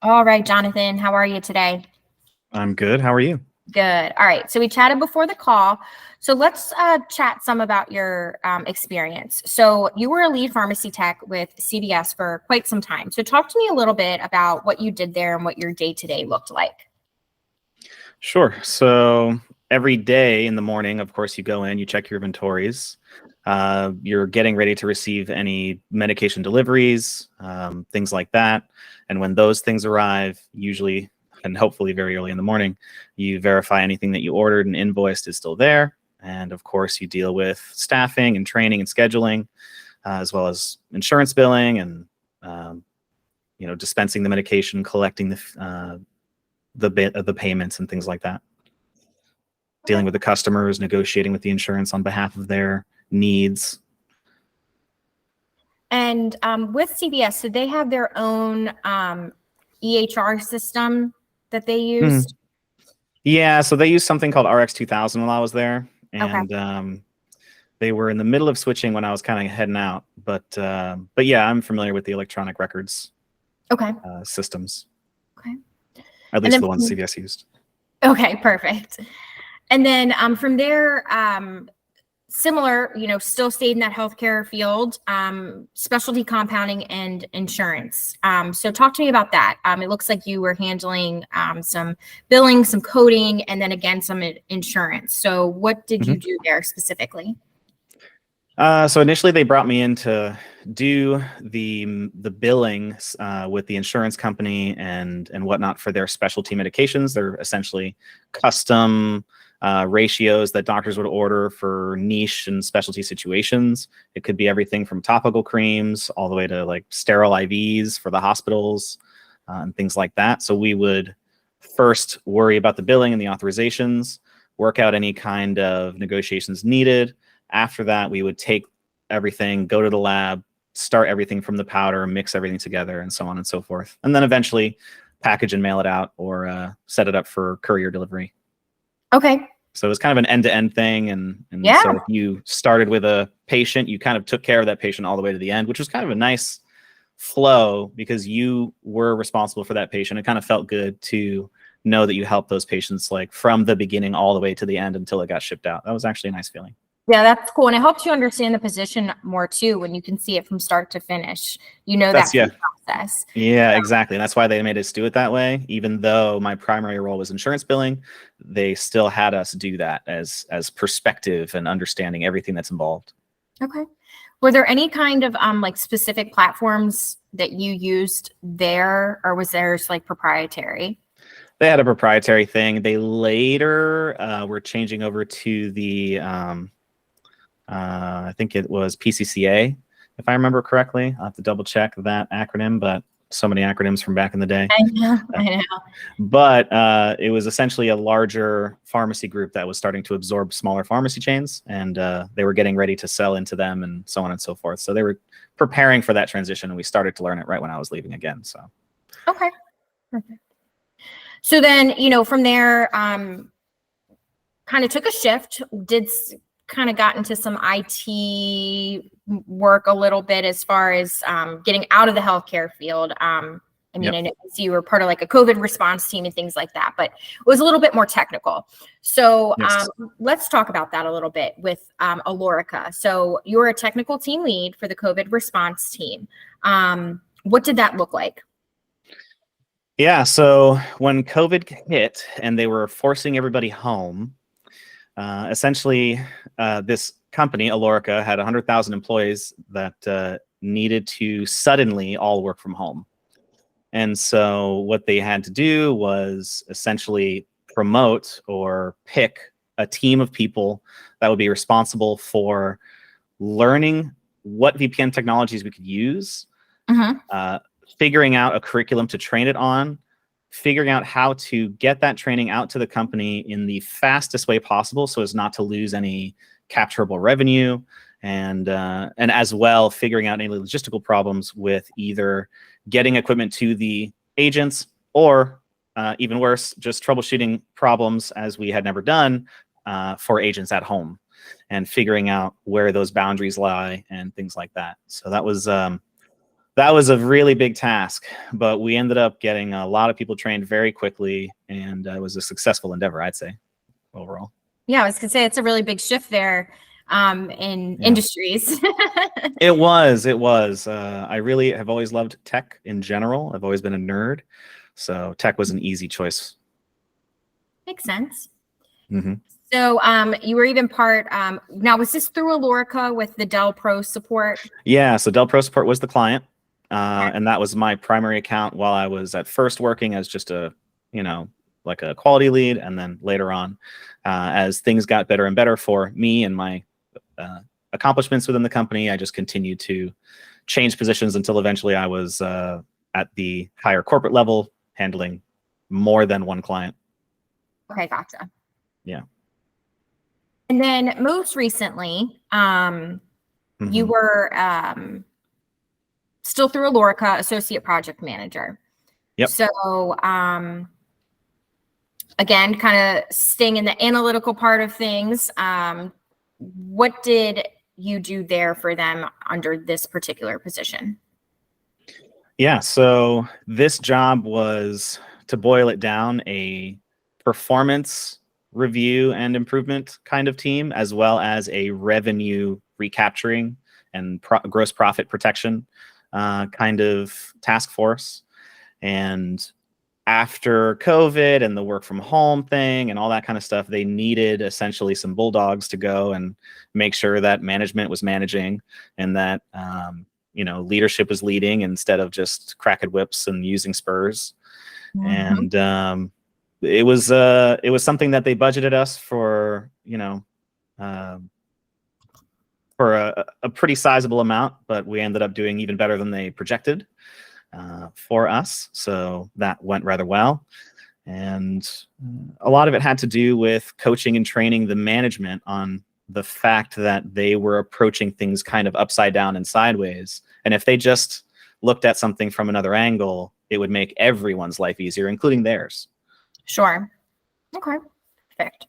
All right, Jonathan, how are you today? I'm good. How are you? Good. All right. So we chatted before the call. So let's chat some about your experience. So you were a lead pharmacy tech with CVS for quite some time. So talk to me a little bit about what you did there and what your day-to-day looked like. Sure. So every day in the morning, of course, you go in, you check your inventories. You're getting ready to receive any medication deliveries, things like that. And when those things arrive, usually and hopefully very early in the morning, you verify anything that you ordered and invoiced is still there. And of course, you deal with staffing and training and scheduling, as well as insurance billing and dispensing the medication, collecting the payments and things like that. Dealing with the customers, negotiating with the insurance on behalf of their needs. And with CVS, did they have their own EHR system that they used? Yeah, so they used something called RX2000 while I was there, and Okay. they were in the middle of switching when I was kind of heading out. But yeah, I'm familiar with the electronic records systems. Okay. At least the ones CVS used. Okay, perfect. And then from there, similar, still stayed in that healthcare field, specialty compounding and insurance. So talk to me about that. It looks like you were handling some billing, some coding, and then again, some insurance. So what did you do there specifically? So initially they brought me in to do the billing with the insurance company and whatnot for their specialty medications. They're essentially custom ratios that doctors would order for niche and specialty situations. It could be everything from topical creams all the way to like sterile IVs for the hospitals and things like that. So we would first worry about the billing and the authorizations, work out any kind of negotiations needed. After that, we would take everything, go to the lab, start everything from the powder, mix everything together, and so on and so forth. And then eventually package and mail it out or set it up for courier delivery. Okay. So it was kind of an end-to-end thing. And so if you started with a patient, you kind of took care of that patient all the way to the end, which was kind of a nice flow because you were responsible for that patient. It kind of felt good to know that you helped those patients like from the beginning all the way to the end until it got shipped out. That was actually a nice feeling. Yeah, that's cool. And it helps you understand the position more too when you can see it from start to finish. That process. Yeah, exactly. And that's why they made us do it that way. Even though my primary role was insurance billing, they still had us do that as perspective and understanding everything that's involved. Okay. Were there any kind of like specific platforms that you used there, or was theirs like proprietary? They had a proprietary thing. They later were changing over to the I think it was PCCA, if I remember correctly. I'll have to double check that acronym, but so many acronyms from back in the day. I know. But it was essentially a larger pharmacy group that was starting to absorb smaller pharmacy chains, and they were getting ready to sell into them and so on and so forth. So they were preparing for that transition, and we started to learn it right when I was leaving again. So. Okay. Perfect. So then, from there, kind of took a shift, kind of got into some IT work a little bit as far as getting out of the healthcare field. I know you were part of like a COVID response team and things like that, but it was a little bit more technical. So let's talk about that a little bit with Alorica. So you're a technical team lead for the COVID response team. What did that look like? Yeah, so when COVID hit and they were forcing everybody home, essentially this company, Alorica, had 100,000 employees that needed to suddenly all work from home. And so what they had to do was essentially promote or pick a team of people that would be responsible for learning what VPN technologies we could use, figuring out a curriculum to train it on, figuring out how to get that training out to the company in the fastest way possible so as not to lose any capturable revenue, and as well figuring out any logistical problems with either getting equipment to the agents or even worse, just troubleshooting problems as we had never done for agents at home and figuring out where those boundaries lie and things like that. So that was that was a really big task, but we ended up getting a lot of people trained very quickly, and it was a successful endeavor, I'd say, overall. Yeah, I was gonna say it's a really big shift there in Yeah. industries. It was. I really have always loved tech in general. I've always been a nerd, so tech was an easy choice. Makes sense. Hmm. So you were even part, now was this through Alorica with the Dell Pro support? Yeah, so Dell Pro Support was the client, Okay. and that was my primary account while I was at first working as just a, like a quality lead, and then later on, as things got better and better for me and my accomplishments within the company, I just continued to change positions until eventually I was at the higher corporate level, handling more than one client. Okay, gotcha. Yeah. And then most recently, you Mhm. were still through Alorica, associate project manager. Yep. So again, kind of staying in the analytical part of things. What did you do there for them under this particular position? Yeah, so this job was, to boil it down, a performance review and improvement kind of team, as well as a revenue recapturing and gross profit protection kind of task force. And after COVID and the work from home thing and all that kind of stuff, they needed essentially some bulldogs to go and make sure that management was managing, and that leadership was leading instead of just cracking whips and using spurs. Mhm. And it was something that they budgeted us for, um, for a pretty sizable amount, but we ended up doing even better than they projected for us. So that went rather well. And a lot of it had to do with coaching and training the management on the fact that they were approaching things kind of upside down and sideways. And if they just looked at something from another angle, it would make everyone's life easier, including theirs. Sure. Okay. Perfect.